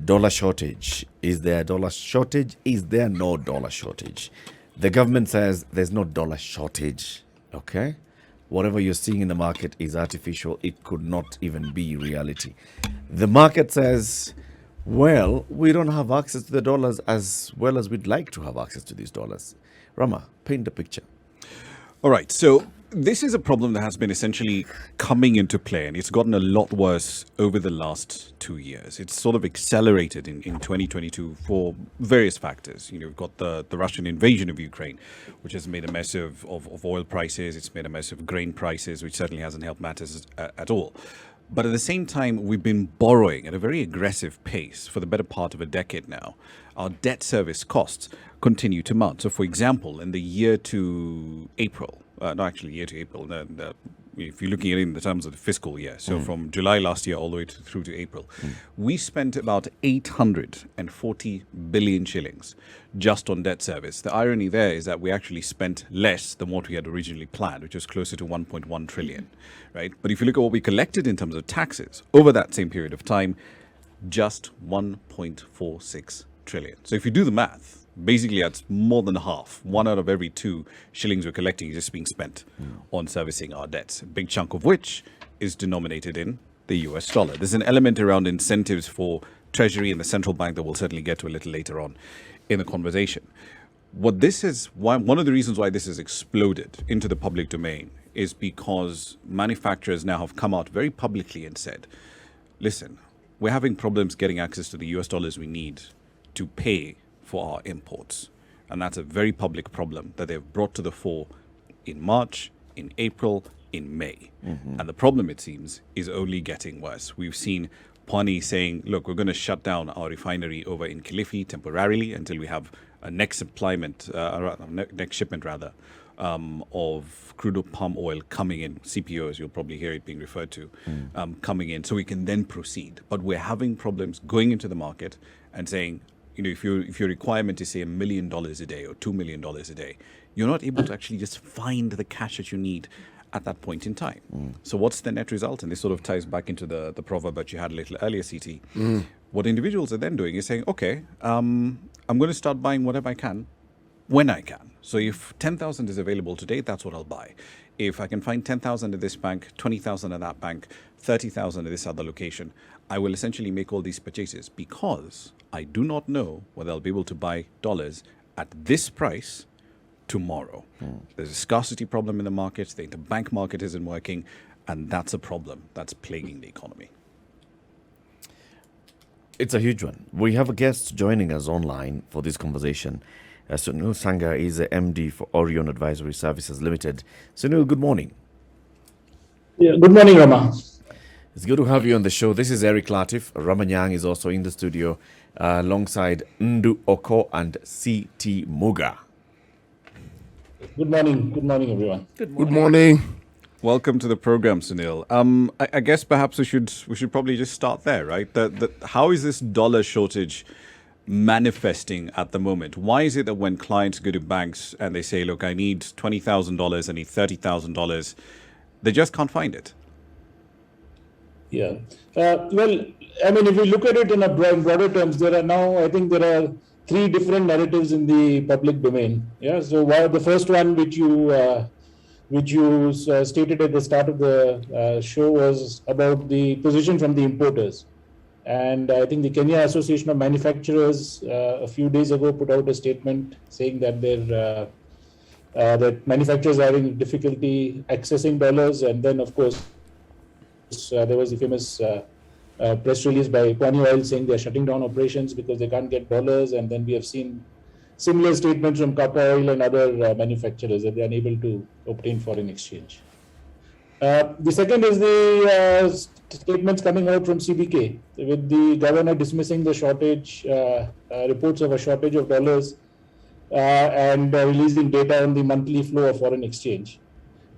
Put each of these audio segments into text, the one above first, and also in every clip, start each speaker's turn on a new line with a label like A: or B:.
A: Dollar shortage. Is there a dollar shortage? Is there no dollar shortage? The government says there's no dollar shortage. Okay? Whatever you're seeing in the market is artificial. It could not even be reality. The market says, well, we don't have access to the dollars as well as we'd like to have access to these dollars. Ramah, paint the picture.
B: All right. So this is a problem that has been essentially coming into play, and it's gotten a lot worse over the last 2 years. It's sort of accelerated in 2022 for various factors. We've got the Russian invasion of Ukraine, which has made a mess of oil prices. It's made a mess of grain prices, which certainly hasn't helped matters at all. But at the same time, we've been borrowing at a very aggressive pace for the better part of a decade now. Our debt service costs continue to mount. So, for example, in the year to April, if you're looking at it in the terms of the fiscal year, so from July last year all the way through to April, we spent about 840 billion shillings just on debt service. The irony there is that we actually spent less than what we had originally planned, which was closer to 1.1 trillion, right? But if you look at what we collected in terms of taxes over that same period of time, just 1.46 trillion. So if you do the math, basically that's more than half. 1 out of every 2 shillings we're collecting is just being spent on servicing our debts, a big chunk of which is denominated in the US dollar. There's an element around incentives for Treasury and the central bank that we'll certainly get to a little later on in the conversation. One of the reasons why this has exploded into the public domain is because manufacturers now have come out very publicly and said, listen, we're having problems getting access to the US dollars we need to pay for our imports. And that's a very public problem that they've brought to the fore in March, in April, in May. And the problem, it seems, is only getting worse. We've seen Pani saying, look, we're going to shut down our refinery over in Kilifi temporarily until we have a next shipment of crude palm oil coming in, CPO, as you'll probably hear it being referred to, coming in, so we can then proceed. But we're having problems going into the market and saying, if your requirement is, say, $1 million a day or $2 million a day, you're not able to actually just find the cash that you need at that point in time. So what's the net result? And this sort of ties back into the proverb that you had a little earlier, CT. What individuals are then doing is saying, okay, I'm going to start buying whatever I can when I can. So if 10,000 is available today, that's what I'll buy. If I can find 10,000 at this bank, 20,000 at that bank, 30,000 at this other location, I will essentially make all these purchases because I do not know whether I'll be able to buy dollars at this price tomorrow. There's a scarcity problem in the market. The interbank market isn't working, and that's a problem that's plaguing the economy.
A: It's a huge one. We have a guest joining us online for this conversation. Sunil Sangha is the MD for Orion Advisory Services Limited. Sunil, good morning.
C: Yeah, good morning, Ramah.
A: It's good to have you on the show. This is Eric Latif. Ramanyang is also in the studio alongside Ndu Oko and CT Muga.
C: Good morning. Good morning, everyone.
A: Good morning.
D: Good morning.
B: Welcome to the program, Sunil. I guess perhaps we should probably just start there, right? How is this dollar shortage manifesting at the moment? Why is it that when clients go to banks and they say, look, I need $20,000, I need $30,000, they just can't find it?
C: Yeah. Well, I mean, if we look at it in broader terms, there are 3 different narratives in the public domain. Yeah. So the first one, which you stated at the start of the show, was about the position from the importers. And I think the Kenya Association of Manufacturers a few days ago put out a statement saying that that manufacturers are having difficulty accessing dollars. And then, of course, there was the famous press release by Kwani Oil saying they're shutting down operations because they can't get dollars. And then we have seen similar statements from Kappa Oil and other manufacturers that they're unable to obtain foreign exchange. The second is the statements coming out from CBK, with the governor dismissing the shortage, reports of a shortage of dollars, and releasing data on the monthly flow of foreign exchange.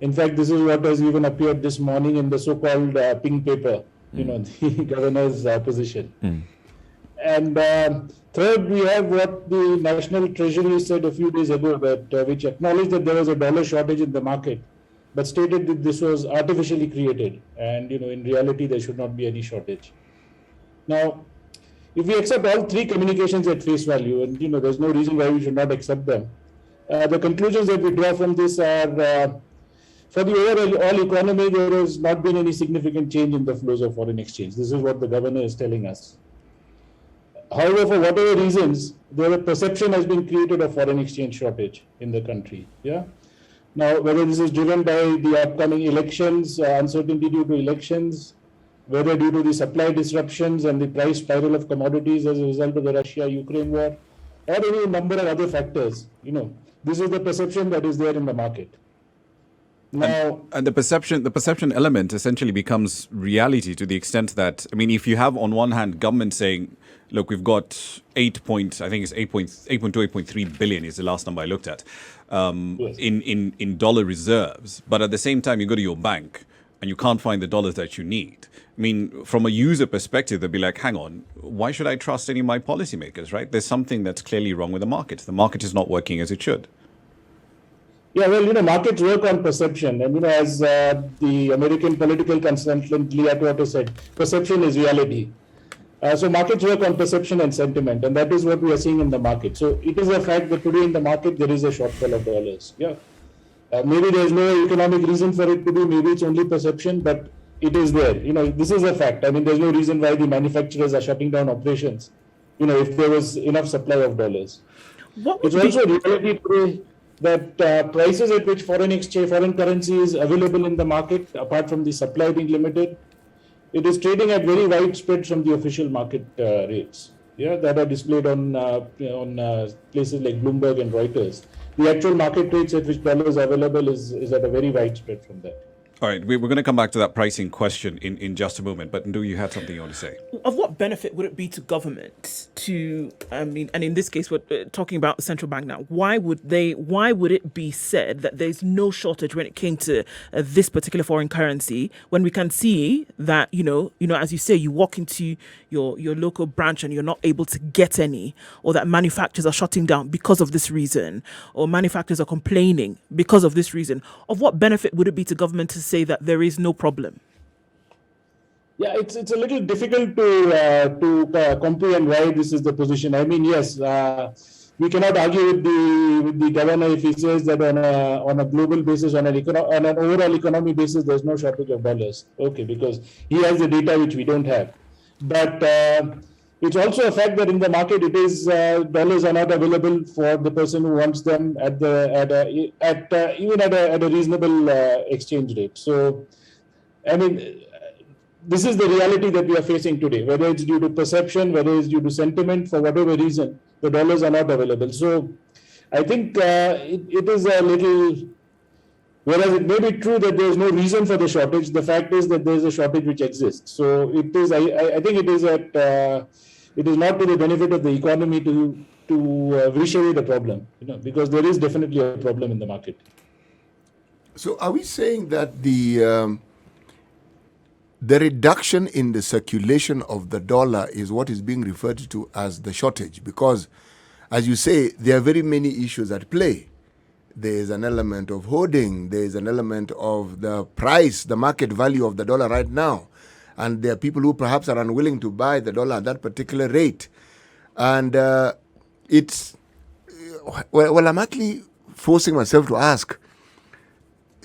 C: In fact, this is what has even appeared this morning in the so-called pink paper, the governor's position. And third, we have what the National Treasury said a few days ago, which acknowledged that there was a dollar shortage in the market, but stated that this was artificially created, and in reality there should not be any shortage. Now, if we accept all three communications at face value, and there's no reason why we should not accept them, the conclusions that we draw from this are, for the overall economy, there has not been any significant change in the flows of foreign exchange. This is what the governor is telling us. However, for whatever reasons, a perception has been created of foreign exchange shortage in the country. Yeah. Now, whether this is driven by the upcoming elections, uncertainty due to elections, whether due to the supply disruptions and the price spiral of commodities as a result of the Russia-Ukraine war, or any number of other factors, this is the perception that is there in the market. Now,
B: and the perception element essentially becomes reality to the extent that, I mean, if you have on one hand government saying, look, we've got 8.3 billion is the last number I looked at,
C: yes,
B: in dollar reserves, but at the same time you go to your bank and you can't find the dollars that you need. I mean, from a user perspective, they'll be like, hang on, why should I trust any of my policymakers, right? There's something that's clearly wrong with the market. The market is not working as it should.
C: yeah, well, markets work on perception. And, as the American political consultant Lee Atwater said, perception is reality. So markets work on perception and sentiment, and that is what we are seeing in the market. So it is a fact that today in the market, there is a shortfall of dollars. Yeah. Maybe there is no economic reason for it to be, maybe it's only perception, but it is there. This is a fact. I mean, there's no reason why the manufacturers are shutting down operations, if there was enough supply of dollars. It's also a reality today that prices at which foreign currency is available in the market, apart from the supply being limited, it is trading at very wide spreads from the official market rates. Yeah, that are displayed on places like Bloomberg and Reuters. The actual market rates at which dollars are available is at a very wide spread from that.
B: All right, we're going to come back to that pricing question in just a moment. But Ndu, you had something you want to say.
D: Of what benefit would it be to government to, and in this case, we're talking about the central bank now. Why would it be said that there's no shortage when it came to this particular foreign currency, when we can see that, as you say, you walk into your local branch and you're not able to get any, or that manufacturers are shutting down because of this reason, or manufacturers are complaining because of this reason? Of what benefit would it be to government to say that there is no problem?
C: Yeah, it's a little difficult to comprehend why this is the position. I mean, yes, we cannot argue with the governor if he says that on a global basis, on an overall economy basis, there's no shortage of dollars. Okay, because he has the data which we don't have. But it's also a fact that in the market, it is dollars are not available for the person who wants them even at a reasonable exchange rate. So, I mean, this is the reality that we are facing today. Whether it's due to perception, whether it's due to sentiment, for whatever reason, the dollars are not available. So, I think it is a little. Whereas it may be true that there is no reason for the shortage, the fact is that there is a shortage which exists. So it is. I think it is it is not to the benefit of the economy to wish away the problem, because there is definitely a problem in the market.
E: So are we saying that the reduction in the circulation of the dollar is what is being referred to as the shortage? Because, as you say, there are very many issues at play. There is an element of hoarding. There is an element of the price, the market value of the dollar right now. And there are people who perhaps are unwilling to buy the dollar at that particular rate. And I'm actually forcing myself to ask,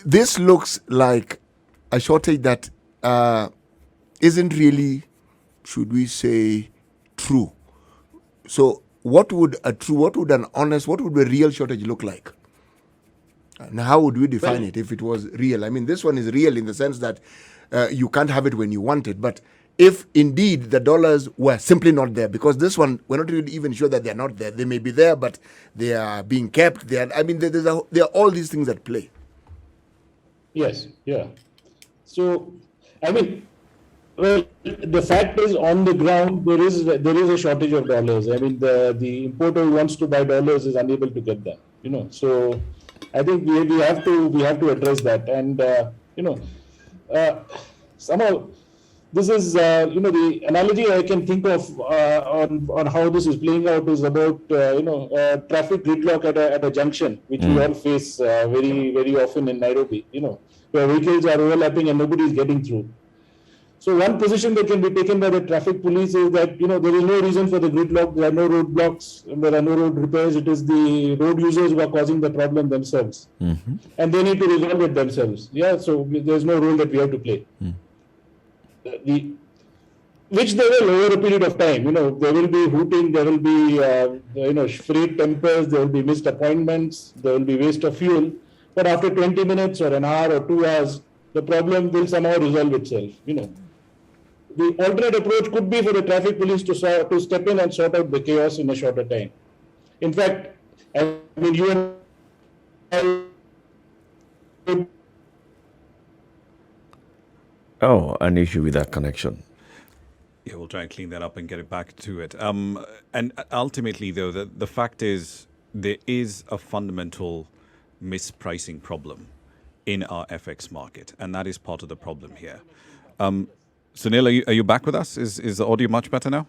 E: this looks like a shortage that isn't really, should we say, true. So what would a real shortage look like? And how would we define it if it was real? I mean, this one is real in the sense that you can't have it when you want it. But if indeed the dollars were simply not there, because this one, we're not really even sure that they're not there. They may be there, but they are being kept. There are all these things at play.
C: Yes, yeah. So, I mean, well, the fact is, on the ground, there is a shortage of dollars. I mean, the importer who wants to buy dollars is unable to get them. So I think we have to address that, and somehow this is the analogy I can think of on how this is playing out is about traffic gridlock at a junction, which we all face very very often in Nairobi. Where vehicles are overlapping and nobody is getting through. So one position that can be taken by the traffic police is that, there is no reason for the gridlock, there are no roadblocks, there are no road repairs, it is the road users who are causing the problem themselves. And they need to resolve it themselves. Yeah, so there's no role that we have to play. Which they will over a period of time. There will be hooting, there will be, frayed tempers, there will be missed appointments, there will be waste of fuel. But after 20 minutes or an hour or 2 hours, the problem will somehow resolve itself. The alternate approach could be for the traffic police to step in and sort out the chaos in a shorter time. In fact, you and I.
A: Oh, an issue with that connection.
B: Yeah, we'll try and clean that up and get it back to it. And ultimately, though, the fact is there is a fundamental mispricing problem in our FX market, and that is part of the problem here. Sunil, are you back with us? Is the audio much better now?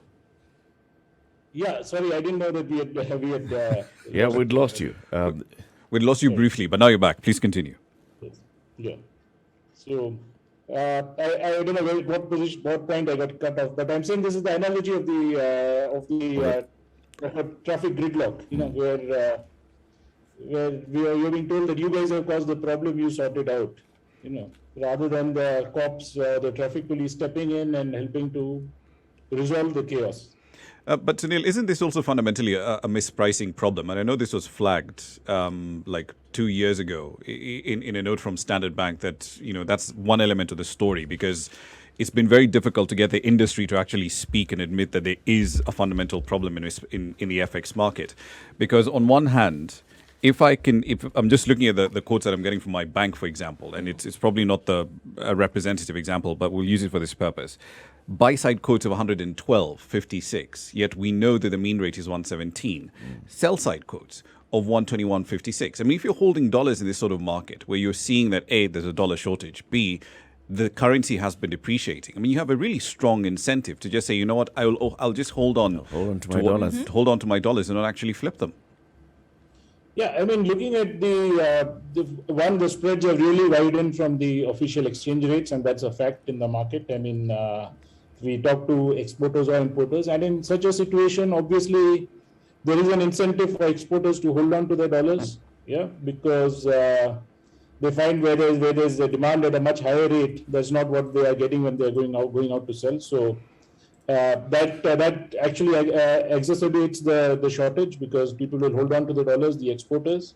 C: Yeah, sorry, I didn't know that we had
A: Yeah, we'd lost you.
B: We'd lost you briefly, but now you're back. Please continue.
C: Yeah. So I don't know what point I got cut off, but I'm saying this is the analogy of the traffic gridlock. Where you're being told that you guys have caused the problem, you sort it out. Rather than the cops, the traffic police stepping in and helping to resolve the chaos.
B: But Sunil, isn't this also fundamentally a mispricing problem? And I know this was flagged like 2 years ago in a note from Standard Bank that, that's one element of the story, because it's been very difficult to get the industry to actually speak and admit that there is a fundamental problem in the FX market. Because on one hand, if I'm just looking at the quotes that I'm getting from my bank, for example, and it's probably not a representative example, but we'll use it for this purpose. Buyside quotes of 112.56, yet we know that the mean rate is 117. Sell-side quotes of 121.56. I mean, if you're holding dollars in this sort of market where you're seeing that A, there's a dollar shortage, B, the currency has been depreciating. I mean, you have a really strong incentive to just say, you know what, I'll just hold on
A: to my dollars.
B: Hold on to my dollars and not actually flip them.
C: Yeah, I mean, looking at the spreads have really widened from the official exchange rates, and that's a fact in the market. I mean, we talk to exporters or importers, and in such a situation, obviously, there is an incentive for exporters to hold on to their dollars, because they find where there's a demand at a much higher rate, that's not what they are getting when they're going out to sell. So that actually exacerbates the shortage, because people will hold on to the dollars, the exporters.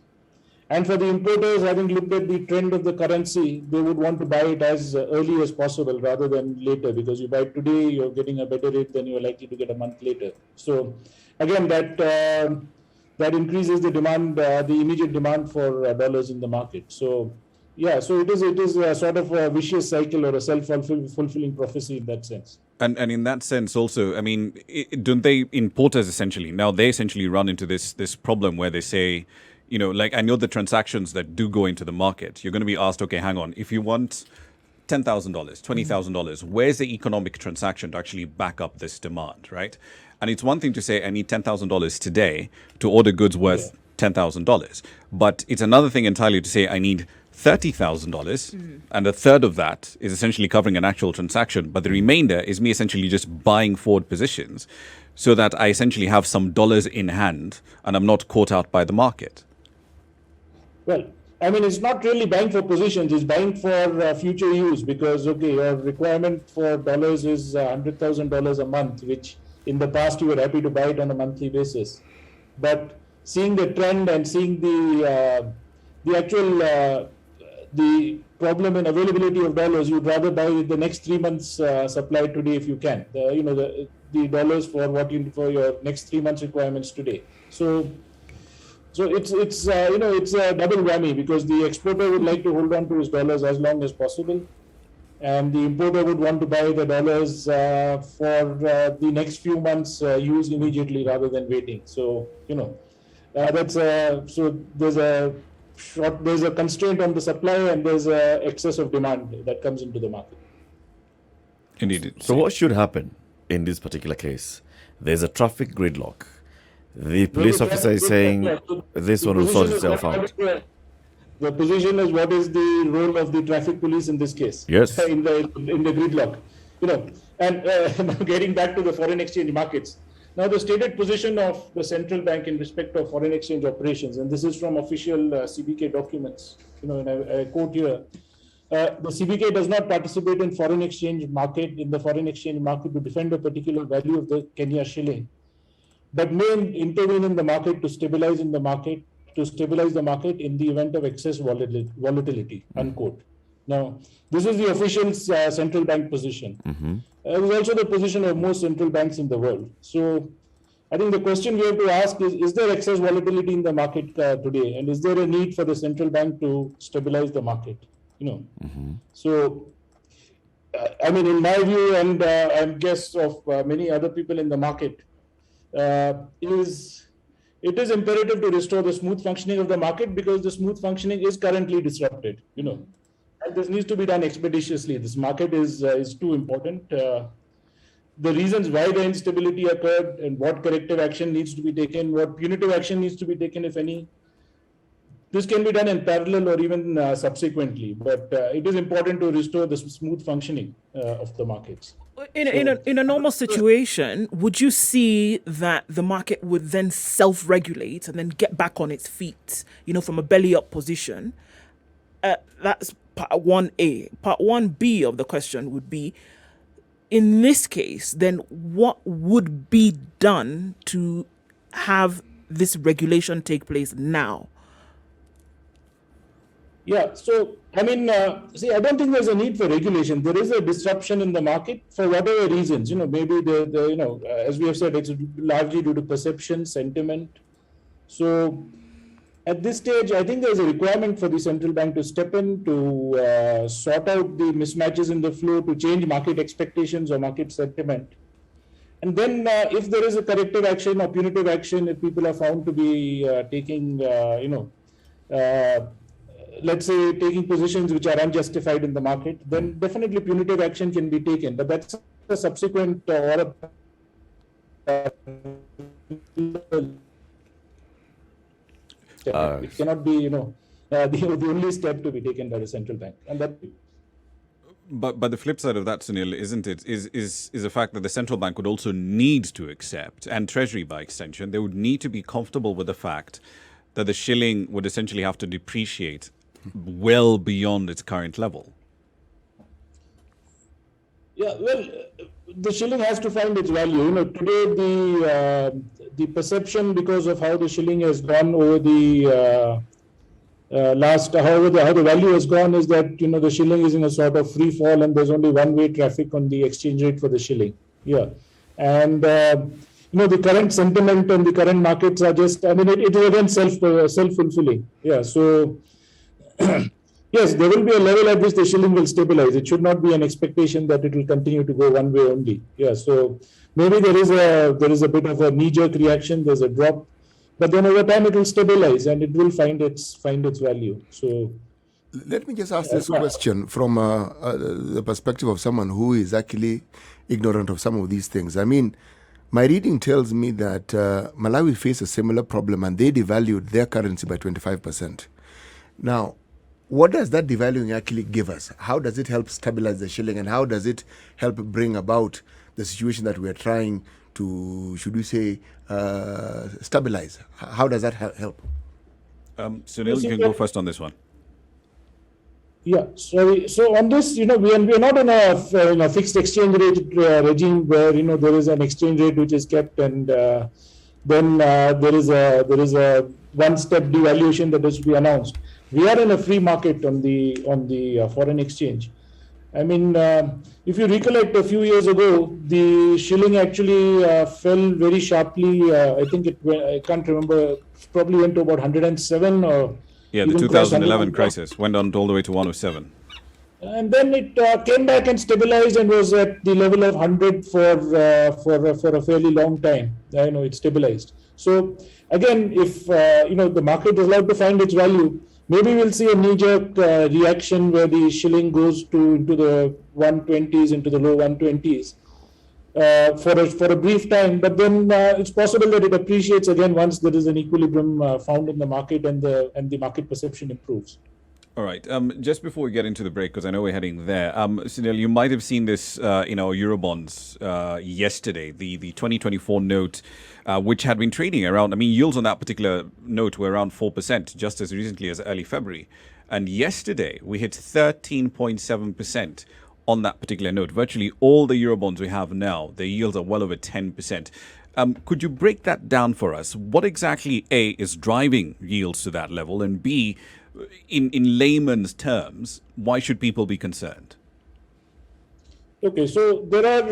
C: And for the importers, having looked at the trend of the currency, they would want to buy it as early as possible rather than later, because you buy today, you're getting a better rate than you're likely to get a month later. So again, that increases the demand, the immediate demand for dollars in the market. So yeah, so it is a sort of a vicious cycle or a self-fulfilling prophecy in that sense.
B: And in that sense also, I mean, don't they, importers essentially, now they essentially run into this problem where they say, like I know the transactions that do go into the market, you're going to be asked, okay, hang on, if you want $10,000, $20,000, where's the economic transaction to actually back up this demand, right? And it's one thing to say, I need $10,000 today to order goods worth $10,000. But it's another thing entirely to say, I need $30,000, and a third of that is essentially covering an actual transaction, but the remainder is me essentially just buying forward positions so that I essentially have some dollars in hand and I'm not caught out by the market.
C: Well, I mean, it's not really buying for positions, it's buying for future use, because, okay, your requirement for dollars is $100,000 a month, which in the past you were happy to buy it on a monthly basis. But seeing the trend and seeing the actual the problem in availability of dollars, you'd rather buy the next 3 months supply today if you can. The dollars for your next 3 months requirements today. So it's a double whammy, because the exporter would like to hold on to his dollars as long as possible, and the importer would want to buy the dollars for the next few months use immediately rather than waiting. So there's a constraint on the supply, and there's a excess of demand that comes into the market.
B: Indeed.
A: So what should happen in this particular case? There's a traffic gridlock. The police officer is saying this one will sort itself out.
C: The position is, what is the role of the traffic police in this case?
A: Yes.
C: In the gridlock. And now getting back to the foreign exchange markets. Now, the stated position of the central bank in respect of foreign exchange operations, and this is from official CBK documents, and I quote here. The CBK does not participate in the foreign exchange market to defend a particular value of the Kenya shilling, but may intervene in the market to stabilize the market in the event of excess volatility, unquote. Now, this is the official central bank position. It is also the position of most central banks in the world. So, I think the question we have to ask is there excess volatility in the market today? And is there a need for the central bank to stabilize the market? So, in my view, and I'm guess of many other people in the market, it is imperative to restore the smooth functioning of the market, because the smooth functioning is currently disrupted, and this needs to be done expeditiously. This market is too important. The reasons why the instability occurred and what corrective action needs to be taken, what punitive action needs to be taken, if any, this can be done in parallel or even subsequently, but it is important to restore the smooth functioning of the markets.
D: In a normal situation, would you see that the market would then self-regulate and then get back on its feet, from a belly-up position? That's part 1A. Part 1B of the question would be, in this case, then what would be done to have this regulation take place now?
C: Yeah, so I don't think there's a need for regulation. There is a disruption in the market for whatever reasons. Maybe as we have said, it's largely due to perception, sentiment. So at this stage, I think there's a requirement for the central bank to step in to sort out the mismatches in the flow, to change market expectations or market sentiment. And then if there is a corrective action or punitive action, if people are found to be taking, let's say, taking positions which are unjustified in the market, then definitely punitive action can be taken. But that's a subsequent it cannot be, the only step to be taken by the central bank. And that.
B: But the flip side of that, Sunil, isn't it, is the fact that the central bank would also need to accept, and Treasury by extension, they would need to be comfortable with the fact that the shilling would essentially have to depreciate well beyond its current level.
C: Yeah, well, the shilling has to find its value. Today the perception, because of how the shilling has gone over the how the value has gone, is that the shilling is in a sort of free fall, and there's only one-way traffic on the exchange rate for the shilling. Yeah, and the current sentiment and the current markets are just, it is again self-fulfilling. Yeah, so. Yes, there will be a level at which the shilling will stabilize. It should not be an expectation that it will continue to go one way only. Yeah, so maybe there is a bit of a knee-jerk reaction. There's a drop, but then over time it will stabilize and it will find its value. So,
E: let me just ask this question from the perspective of someone who is actually ignorant of some of these things. My reading tells me that Malawi faced a similar problem and they devalued their currency by 25%. Now, what does that devaluing actually give us? How does it help stabilize the shilling, and how does it help bring about the situation that we're trying to, should we say, stabilize? How does that help?
B: Sunil, you can go first on this one.
C: Yeah, sorry. So on this, we are not in a fixed exchange rate regime where there is an exchange rate which is kept, and then there is a one-step devaluation that is to be announced. We are in a free market on the foreign exchange. If you recollect, a few years ago, the shilling actually fell very sharply. I think I can't remember. Probably went to about 107 or.
B: Yeah, the 2011 crisis went on all the way to 107.
C: And then it came back and stabilized and was at the level of 100 for a fairly long time. It stabilized. So again, if the market is allowed to find its value, maybe we'll see a knee-jerk reaction where the shilling goes into the 120s, into the low 120s for a brief time. But then it's possible that it appreciates again once there is an equilibrium found in the market and the market perception improves.
B: All right. Just before we get into the break, because I know we're heading there, Sunil, you might have seen this in our Eurobonds yesterday, the 2024 note, which had been trading around, yields on that particular note were around 4% just as recently as early February. And yesterday, we hit 13.7% on that particular note. Virtually all the Eurobonds we have now, the yields are well over 10%. Could you break that down for us? What exactly, A, is driving yields to that level, and B, in layman's terms, why should people be concerned?
C: Okay, so there are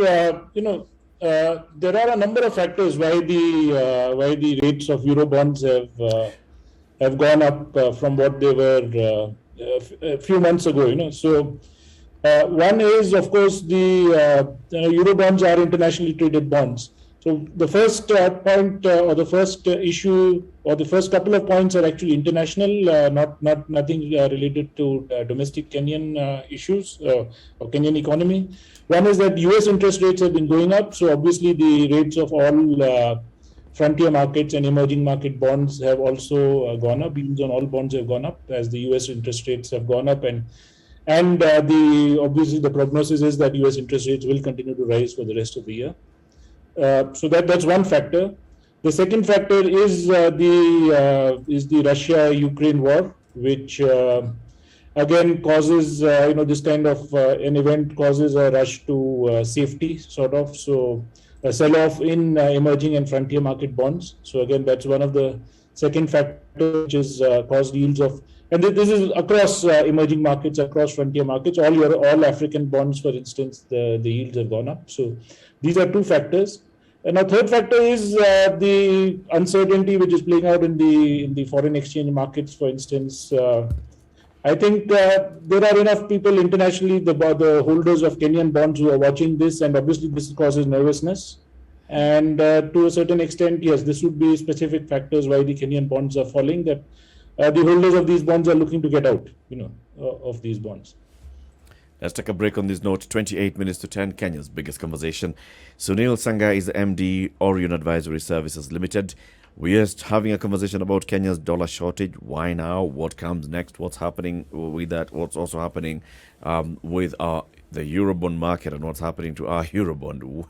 C: there are a number of factors why the rates of Eurobonds have gone up from what they were a few months ago. So one is, of course, the Eurobonds are internationally traded bonds. So the first point or the first issue or the first couple of points are actually international, nothing related to domestic Kenyan issues or Kenyan economy. One is that US interest rates have been going up. So obviously the rates of all frontier markets and emerging market bonds have also gone up. Yields on all bonds have gone up as the US interest rates have gone up, and obviously the prognosis is that US interest rates will continue to rise for the rest of the year. So that's one factor. The second factor is the Russia-Ukraine war, which again causes this kind of an event causes a rush to safety, sort of. So a sell-off in emerging and frontier market bonds. So again, that's one of the second factors which is caused yields of, and this is across emerging markets, across frontier markets. All African bonds, for instance, the yields have gone up. So these are two factors. And a third factor is the uncertainty which is playing out in the foreign exchange markets. For instance, I think there are enough people internationally, the holders of Kenyan bonds, who are watching this, and obviously this causes nervousness. And to a certain extent, yes, this would be specific factors why the Kenyan bonds are falling, that the holders of these bonds are looking to get out, of these bonds.
A: Let's take a break on this note. 28 minutes to 10, Kenya's biggest conversation. Sunil Sangha is the MD, Orion Advisory Services Limited. We are having a conversation about Kenya's dollar shortage. Why now? What comes next? What's happening with that? What's also happening with the Eurobond market, and what's happening to our Eurobond?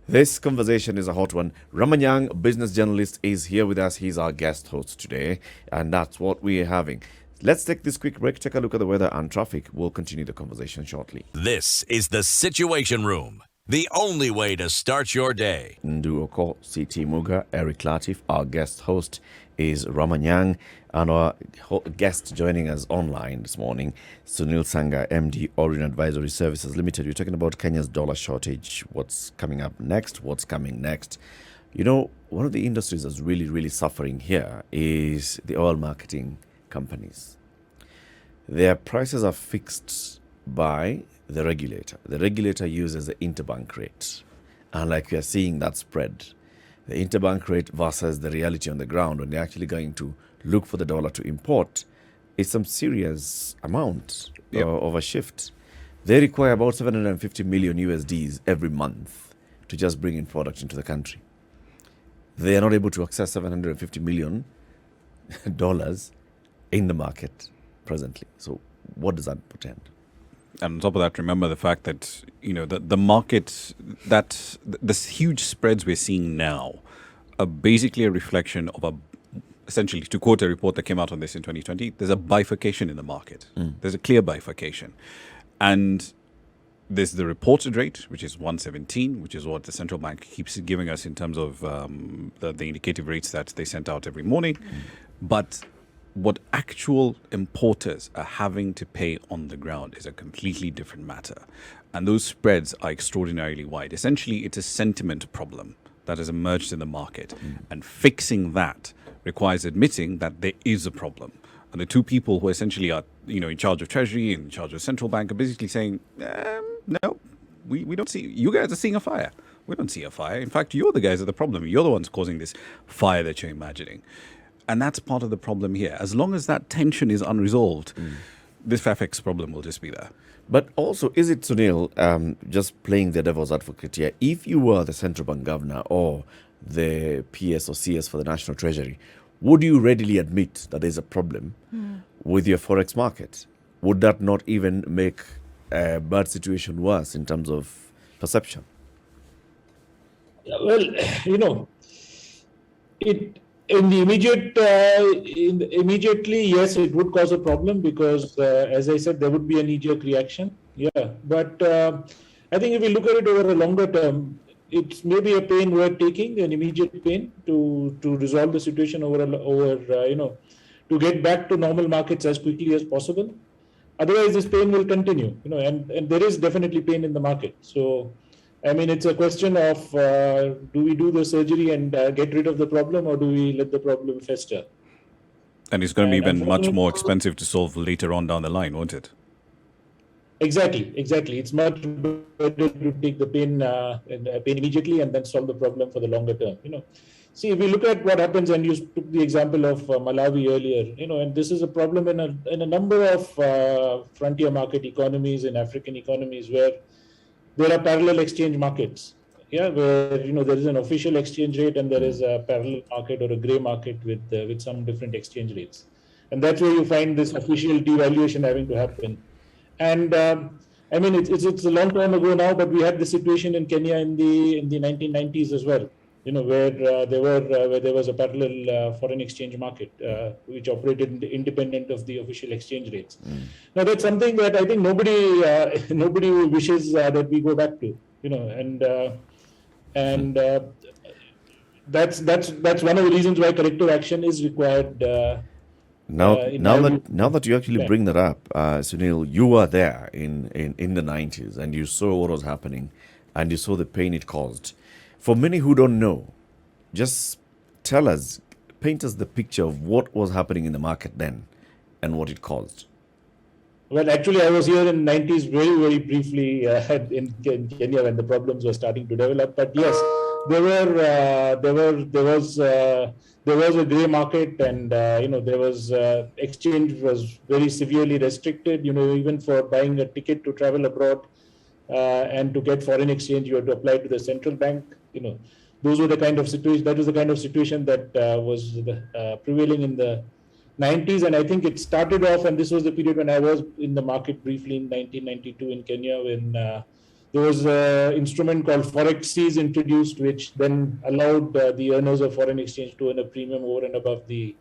A: This conversation is a hot one. Ramah, business journalist, is here with us. He's our guest host today, and that's what we are having. Let's take this quick break, take a look at the weather and traffic. We'll continue the conversation shortly.
F: This is the Situation Room, the only way to start your day.
A: Nduoko, CT Muga, Eric Latif. Our guest host is Ramah, and our guest joining us online this morning, Sunil Sangha, MD, Orion Advisory Services Limited. We're talking about Kenya's dollar shortage, what's coming up next, what's coming next. One of the industries that's really, really suffering here is the oil marketing companies. Their prices are fixed by the regulator. The regulator uses the interbank rate. And like we are seeing that spread, the interbank rate versus the reality on the ground, when they're actually going to look for the dollar to import, is some serious amount of a shift. They require about 750 million USDs every month to just bring in product into the country. They are not able to access $750 million in the market presently. So what does that portend?
B: And on top of that, remember the fact that, the market, this huge spreads we're seeing now are basically a reflection of essentially, to quote a report that came out on this in 2020, there's a bifurcation in the market. There's a clear bifurcation. And there's the reported rate, which is 117, which is what the central bank keeps giving us in terms of the indicative rates that they sent out every morning. But what actual importers are having to pay on the ground is a completely different matter. And those spreads are extraordinarily wide. Essentially, it's a sentiment problem that has emerged in the market. And fixing that requires admitting that there is a problem. And the two people who essentially are, in charge of Treasury and in charge of central bank are basically saying, no, we don't see, you guys are seeing a fire. We don't see a fire. In fact, you're the guys are the problem. You're the ones causing this fire that you're imagining. And that's part of the problem here. As long as that tension is unresolved, this FX problem will just be there.
A: But also, is it, Sunil, just playing the devil's advocate here, if you were the central bank governor or the PS or CS for the National Treasury, would you readily admit that there's a problem with your forex market? Would that not even make a bad situation worse in terms of perception?
C: Well, it in the immediately, yes, it would cause a problem because, as I said, there would be a knee-jerk reaction. Yeah, but I think if we look at it over a longer term, it's maybe a pain worth taking, an immediate pain to resolve the situation to get back to normal markets as quickly as possible. Otherwise, this pain will continue, and there is definitely pain in the market. So, I mean, it's a question of do we do the surgery and get rid of the problem, or do we let the problem fester?
B: And it's going to be even much more expensive to solve later on down the line, won't it?
C: Exactly. It's much better to take the pain immediately and then solve the problem for the longer term. See, if we look at what happens, and you took the example of Malawi earlier, and this is a problem in a number of frontier market economies and African economies where there are parallel exchange markets. Yeah, where there is an official exchange rate and there is a parallel market or a grey market with some different exchange rates, and that's where you find this official devaluation having to happen. And I mean, it's a long time ago now, but we had the situation in Kenya in the 1990s as well. Where there was a parallel foreign exchange market which operated independent of the official exchange rates. Now that's something that I think nobody wishes that we go back to. That's one of the reasons why corrective action is required.
A: Now that you actually bring that up, Sunil, you were there in the 90s and you saw what was happening and you saw the pain it caused. For many who don't know, just paint us the picture of what was happening in the market then and what it caused.
C: Well, actually, I was here in the 90s very, very briefly in Kenya when the problems were starting to develop. But yes, there was a grey market, and there was exchange was very severely restricted. Even for buying a ticket to travel abroad and to get foreign exchange, you had to apply to the central bank. Those were the kind of situation. That was the kind of situation that was prevailing in the 90s, and I think it started off, and this was the period when I was in the market briefly in 1992 in Kenya, when there was an instrument called Forex Cs introduced, which then allowed the earners of foreign exchange to earn a premium over and above the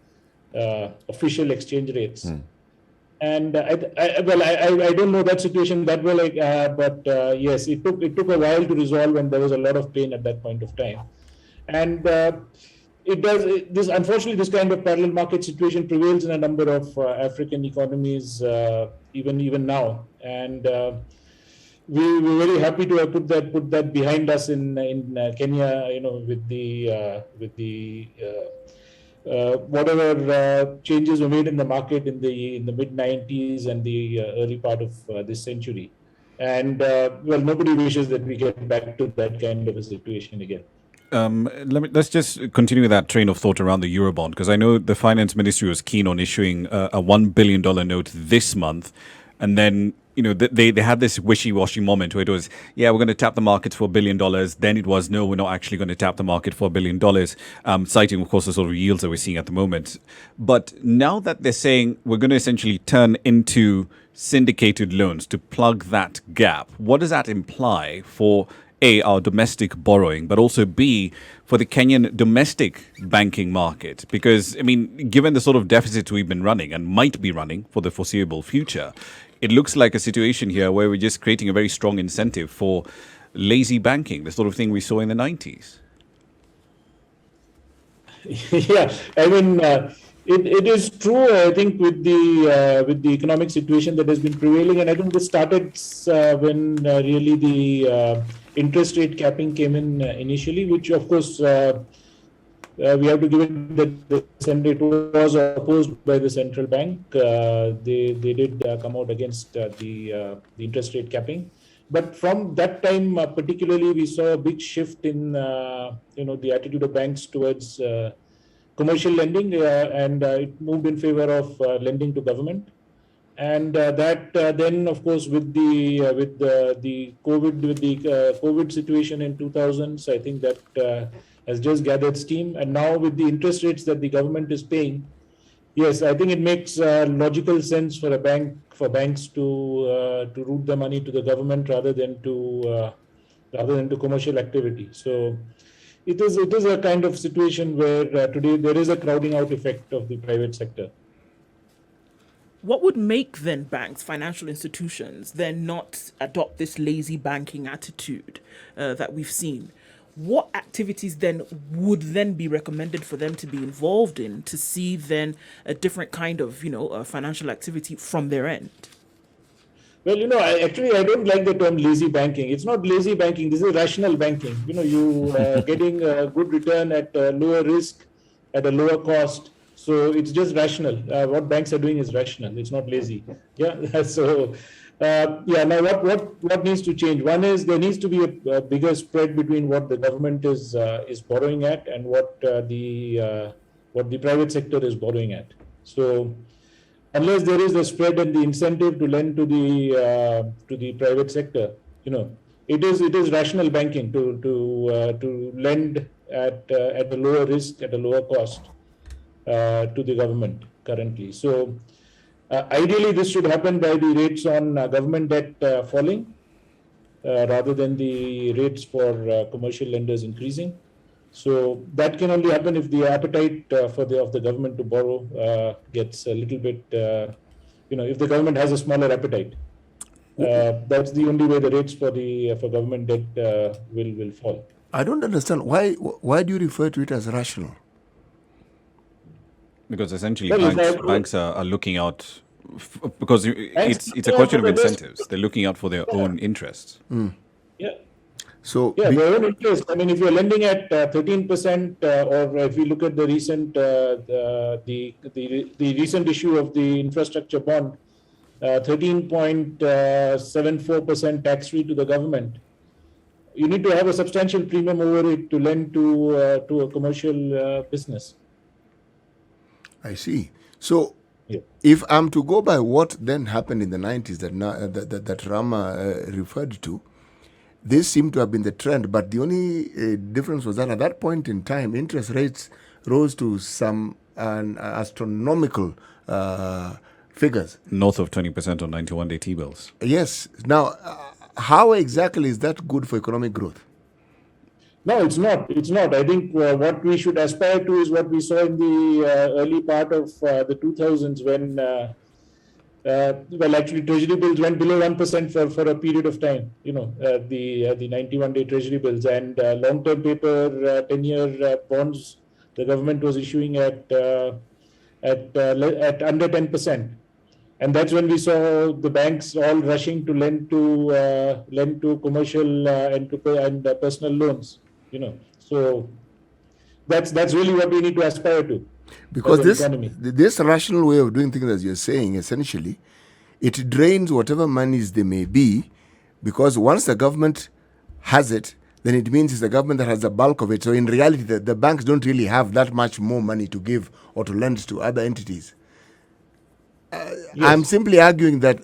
C: official exchange rates. And I don't know that situation that well, but yes, it took a while to resolve, and there was a lot of pain at that point of time. And unfortunately, this kind of parallel market situation prevails in a number of African economies, even now. And we were very happy to have put that behind us in Kenya, with the whatever changes were made in the market in the mid 90s and the early part of this century. And nobody wishes that we get back to that kind of a situation again.
B: Let's just continue with that train of thought around the Eurobond, because I know the finance ministry was keen on issuing a $1 billion note this month, and then they had this wishy-washy moment where it was, yeah, we're going to tap the markets for $1 billion. Then it was, no, we're not actually going to tap the market for $1 billion, citing, of course, the sort of yields that we're seeing at the moment. But now that they're saying we're going to essentially turn into syndicated loans to plug that gap, what does that imply for A, our domestic borrowing, but also B, for the Kenyan domestic banking market? Because, I mean, given the sort of deficits we've been running and might be running for the foreseeable future, it looks like a situation here where we're just creating a very strong incentive for lazy banking, the sort of thing we saw in the 90s.
C: Yeah, I mean, it is true, I think, with the economic situation that has been prevailing, and I think this started when really the interest rate capping came in initially, which of course we have to give it that it was opposed by the central bank. They did come out against the interest rate capping, but from that time particularly, we saw a big shift in the attitude of banks towards commercial lending, and it moved in favor of lending to government. And that then, of course, with the COVID situation in 2000s, I think that has just gathered steam. And now with the interest rates that the government is paying, yes, I think it makes logical sense for banks to route the money to the government rather than to commercial activity. So it is a kind of situation where today there is a crowding out effect of the private sector.
D: What would make then banks, financial institutions, then not adopt this lazy banking attitude that we've seen? What activities then would then be recommended for them to be involved in to see then a different kind of, financial activity from their end?
C: Well, I don't like the term lazy banking. It's not lazy banking. This is rational banking. You getting a good return at a lower risk, at a lower cost. So it's just rational. What banks are doing is rational. It's not lazy. Yeah. So, now what needs to change? One is there needs to be a bigger spread between what the government is borrowing at and what the private sector is borrowing at. So, unless there is a spread and the incentive to lend to the private sector, it is rational banking to lend at a lower risk, at a lower cost to the government currently. So ideally, this should happen by the rates on government debt falling rather than the rates for commercial lenders increasing. So that can only happen if the appetite of the government to borrow gets a little bit, if the government has a smaller appetite. That's the only way the rates for government debt will fall.
E: I don't understand why do you refer to it as rational?
B: Because essentially banks are looking out, because it's a question of incentives. They're looking out for their own interests.
C: Yeah.
E: So
C: their own interest. I mean, if you're lending at 13%, or if you look at the recent the recent issue of the infrastructure bond, 13.74% tax free to the government, you need to have a substantial premium over it to lend to a commercial business.
E: I see. So, if I'm to go by what then happened in the 90s that Ramah referred to, this seemed to have been the trend. But the only difference was that at that point in time, interest rates rose to some astronomical figures.
B: North of 20% on 91-day T-bills.
E: Yes. Now, how exactly is that good for economic growth?
C: No, it's not. It's not. I think what we should aspire to is what we saw in the early part of the 2000s when, actually Treasury bills went below 1% for a period of time, the 91-day Treasury bills, and long-term paper 10-year bonds the government was issuing at under 10%. And that's when we saw the banks all rushing to lend to commercial and personal loans. So that's really what we need to aspire to.
E: Because this rational way of doing things, as you're saying, essentially, it drains whatever monies there may be, because once the government has it, then it means it's the government that has the bulk of it. So in reality, the banks don't really have that much more money to give or to lend to other entities. Yes. I'm simply arguing that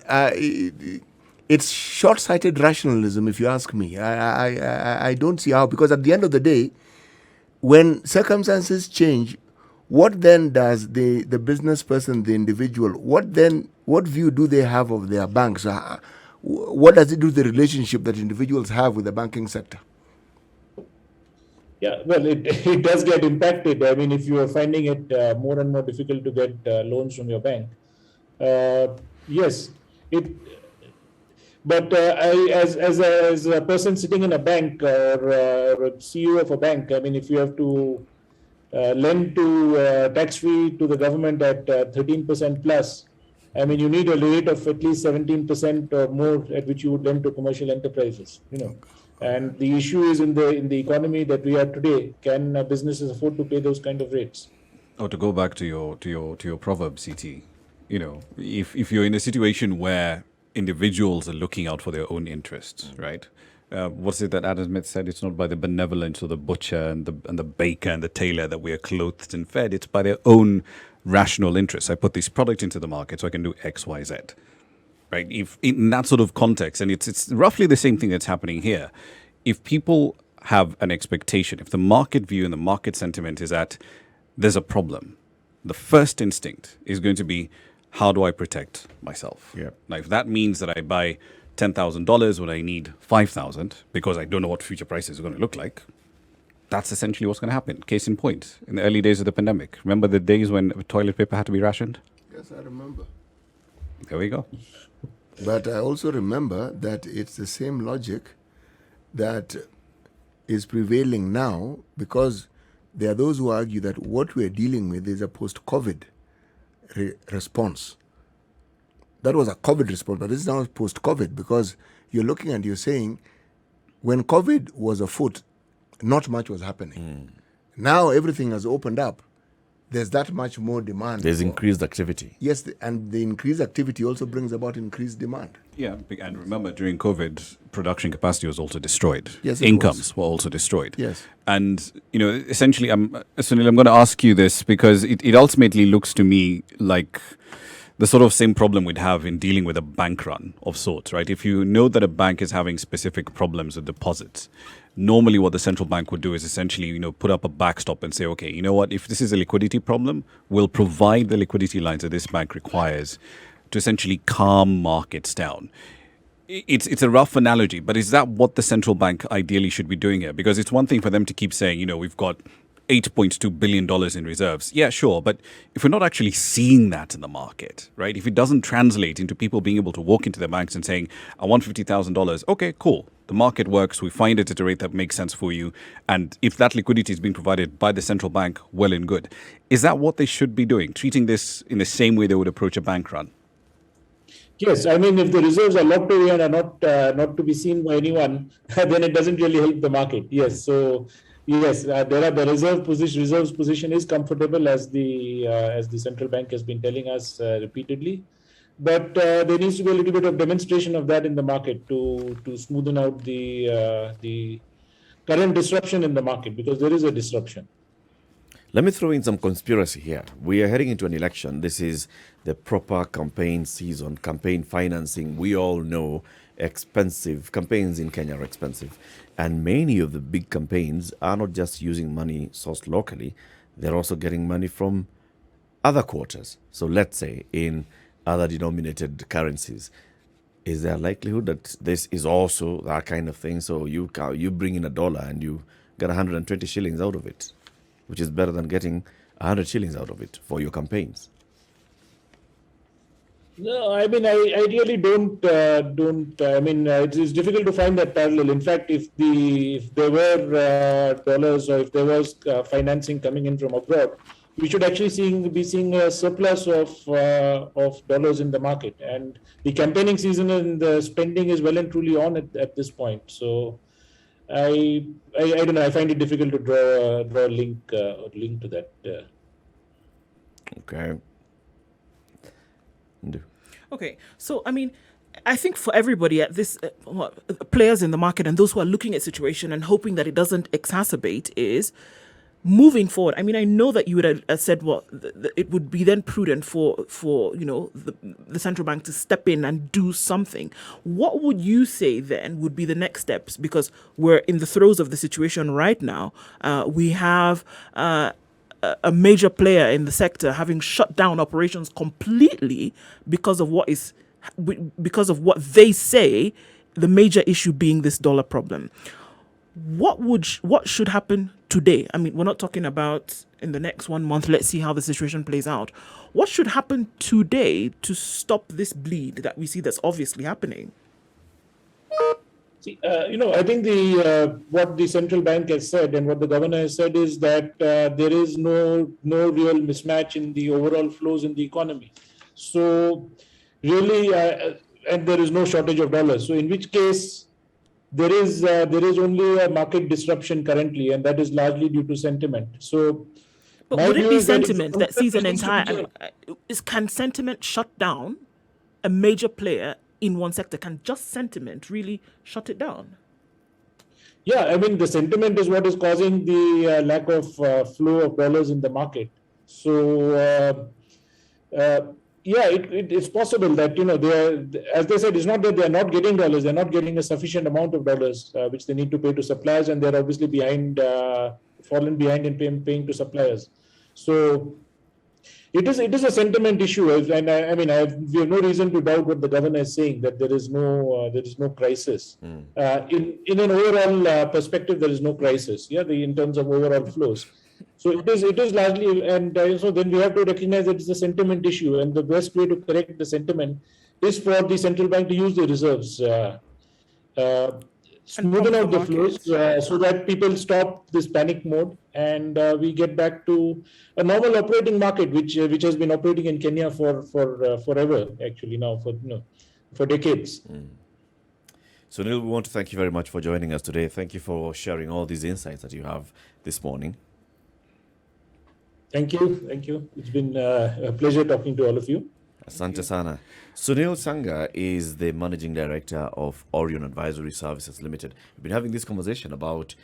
E: it's short-sighted rationalism, if you ask me. I don't see how, because at the end of the day, when circumstances change, what then does the business person, the individual, what view do they have of their banks? What does it do to the relationship that individuals have with the banking sector?
C: Yeah, well, it does get impacted. I mean, if you are finding it more and more difficult to get loans from your bank, yes, But as a person sitting in a bank or a CEO of a bank, I mean, if you have to lend to tax-free to the government at 13% plus, I mean, you need a rate of at least 17% or more at which you would lend to commercial enterprises. And the issue is in the economy that we are today. Can businesses afford to pay those kind of rates?
B: Or to go back to your proverb, CT, if you're in a situation where individuals are looking out for their own interests, right? What's it that Adam Smith said? It's not by the benevolence of the butcher and the baker and the tailor that we are clothed and fed. It's by their own rational interests. I put this product into the market so I can do X, Y, Z, right? If in that sort of context, and it's roughly the same thing that's happening here. If people have an expectation, if the market view and the market sentiment is that there's a problem, the first instinct is going to be, how do I protect myself?
A: Yeah.
B: Now, if that means that I buy $10,000 when I need 5,000 because I don't know what future prices are going to look like, that's essentially what's going to happen. Case in point, in the early days of the pandemic, remember the days when toilet paper had to be rationed?
E: Yes, I remember.
B: There we go.
E: But I also remember that it's the same logic that is prevailing now, because there are those who argue that what we're dealing with is a post-COVID response. That was a COVID response, but this is now post-COVID, because you're looking and you're saying, when COVID was afoot, not much was happening. Now everything has opened up. There's that much more demand.
A: There's increased activity.
E: Yes, and the increased activity also brings about increased demand.
B: Yeah, and remember, during COVID, production capacity was also destroyed.
E: Yes, it
B: Incomes were also destroyed.
E: Yes.
B: And, essentially, Sunil, I'm going to ask you this because it ultimately looks to me like the sort of same problem we'd have in dealing with a bank run of sorts, right? If you know that a bank is having specific problems with deposits, normally what the central bank would do is essentially, put up a backstop and say, okay, you know what, if this is a liquidity problem, we'll provide the liquidity lines that this bank requires to essentially calm markets down. It's a rough analogy, but is that what the central bank ideally should be doing here? Because it's one thing for them to keep saying, we've got $8.2 billion in reserves. Yeah, sure. But if we're not actually seeing that in the market, right? If it doesn't translate into people being able to walk into their banks and saying, I want $50,000. Okay, cool. The market works. We find it at a rate that makes sense for you. And if that liquidity is being provided by the central bank, well and good. Is that what they should be doing? Treating this in the same way they would approach a bank run?
C: Yes, I mean, if the reserves are locked away and are not to be seen by anyone, then it doesn't really help the market. Yes, so yes, there are the reserves position is comfortable, as the central bank has been telling us repeatedly, but there needs to be a little bit of demonstration of that in the market to smoothen out the current disruption in the market, because there is a disruption.
A: Let me throw in some conspiracy here. We are heading into an election. This is the proper campaign season, campaign financing. We all know expensive. Campaigns in Kenya are expensive. And many of the big campaigns are not just using money sourced locally, they're also getting money from other quarters. So let's say in other denominated currencies. Is there a likelihood that this is also that kind of thing? So you bring in $1 and you get 120 shillings out of it, which is better than getting 100 shillings out of it for your campaigns.
C: No, I mean, I really don't. I mean, it's difficult to find that parallel. In fact, if there were dollars, or if there was financing coming in from abroad, we should actually be seeing a surplus of dollars in the market. And the campaigning season and the spending is well and truly on at this point. So I don't know. I find it difficult to draw a link to that.
A: Okay.
D: Okay, so I mean, I think for everybody at this, players in the market and those who are looking at situation and hoping that it doesn't exacerbate, is moving forward. I mean, I know that you would have said it would be then prudent for the central bank to step in and do something. What would you say then would be the next steps? Because we're in the throes of the situation right now. We have a major player in the sector having shut down operations completely because of what they say the major issue being this dollar problem. What should happen today? I mean, we're not talking about in the next 1 month. Let's see how the situation plays out. What should happen today to stop this bleed that we see that's obviously happening?
C: See, I think what the central bank has said and what the governor has said is that there is no real mismatch in the overall flows in the economy. So really, and there is no shortage of dollars. So in which case, there is only a market disruption currently, and that is largely due to sentiment. So,
D: but would it be sentiment that sees an entire? Can sentiment shut down a major player in one sector? Can just sentiment really shut it down?
C: Yeah, I mean, the sentiment is what is causing the lack of flow of dollars in the market. So Yeah, it's possible that, they are, as they said, it's not that they are not getting dollars, they're not getting a sufficient amount of dollars which they need to pay to suppliers, and they're obviously fallen behind in paying to suppliers. So it is a sentiment issue, and we have no reason to doubt what the governor is saying, that there is no crisis. In an overall perspective, there is no crisis. Yeah, in terms of overall flows. So it is largely, and so then we have to recognize that it's a sentiment issue, and the best way to correct the sentiment is for the central bank to use the reserves, smoothen out the flows, so that people stop this panic mode, and we get back to a normal operating market, which has been operating in Kenya for forever, actually now for decades.
A: Sunil, we want to thank you very much for joining us today. Thank you for sharing all these insights that you have this morning.
C: Thank you. It's been a pleasure talking to all of you.
A: Asante sana. Sunil Sanga is the managing director of Orion Advisory Services Limited. We've been having this conversation about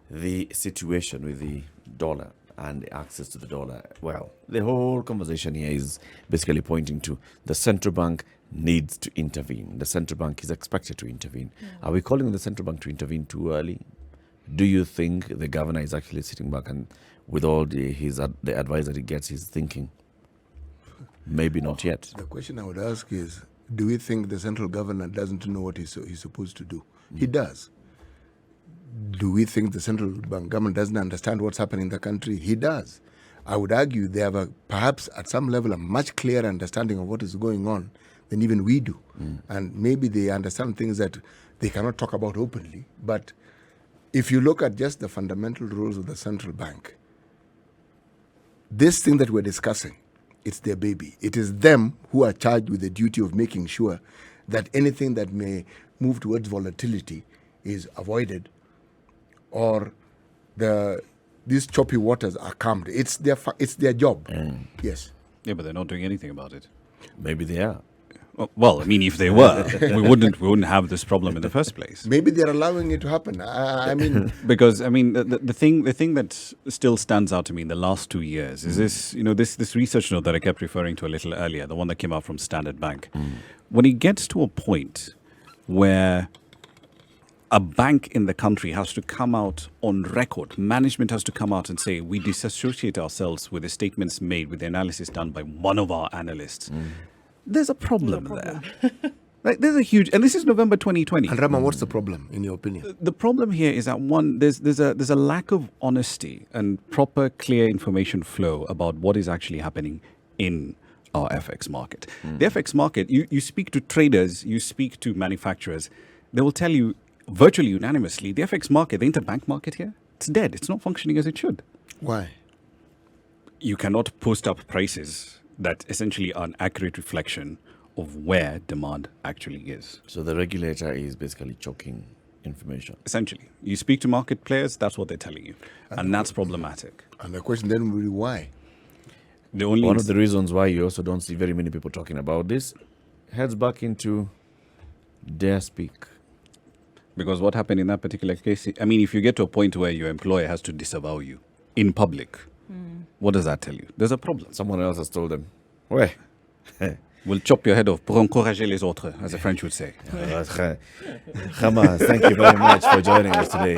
A: the situation with the dollar and the access to the dollar. Well, the whole conversation here is basically pointing to the central bank needs to intervene. The central bank is expected to intervene. Are we calling on the central bank to intervene too early? Do you think the governor is actually sitting back and with all the advice that he gets, he's thinking, maybe not yet?
E: The question I would ask is, do we think the central governor doesn't know what he's supposed to do? He does. Do we think the central bank government doesn't understand what's happening in the country? He does. I would argue they have perhaps at some level a much clearer understanding of what is going on than even we do. And maybe they understand things that they cannot talk about openly. But if you look at just the fundamental rules of the central bank, this thing that we're discussing, it's their baby. It is them who are charged with the duty of making sure that anything that may move towards volatility is avoided, or these choppy waters are calmed. It's their job. Yes.
B: Yeah, but they're not doing anything about it.
A: Maybe they are.
B: Well, I mean, if they were, we wouldn't have this problem in the first place.
E: Maybe they're allowing it to happen.
B: Because the thing that still stands out to me in the last 2 years is this research note that I kept referring to a little earlier, the one that came out from Standard Bank. When it gets to a point where a bank in the country has to come out on record, management has to come out and say, we disassociate ourselves with the statements made, with the analysis done by one of our analysts. There's a problem there. Like, there's a huge, and this is November 2020.
E: And Ramah, what's the problem in your opinion?
B: The problem here is that there's a lack of honesty and proper, clear information flow about what is actually happening in our FX market. The FX market, you speak to traders, you speak to manufacturers, they will tell you virtually unanimously, the FX market, the interbank market here, it's dead. It's not functioning as it should.
E: Why?
B: You cannot post up prices that essentially are an accurate reflection of where demand actually is.
A: So the regulator is basically choking information.
B: Essentially. You speak to market players, that's what they're telling you. And that's problematic.
E: And the question then will be why?
A: One of the reasons why you also don't see very many people talking about this heads back into dare speak.
B: Because what happened in that particular case, I mean, if you get to a point where your employer has to disavow you in public, what does that tell you? There's a problem.
A: Someone else has told them, ouais.
B: We'll chop your head off pour encourager les autres, as the French would say.
A: Ramah, thank you very much for joining us today.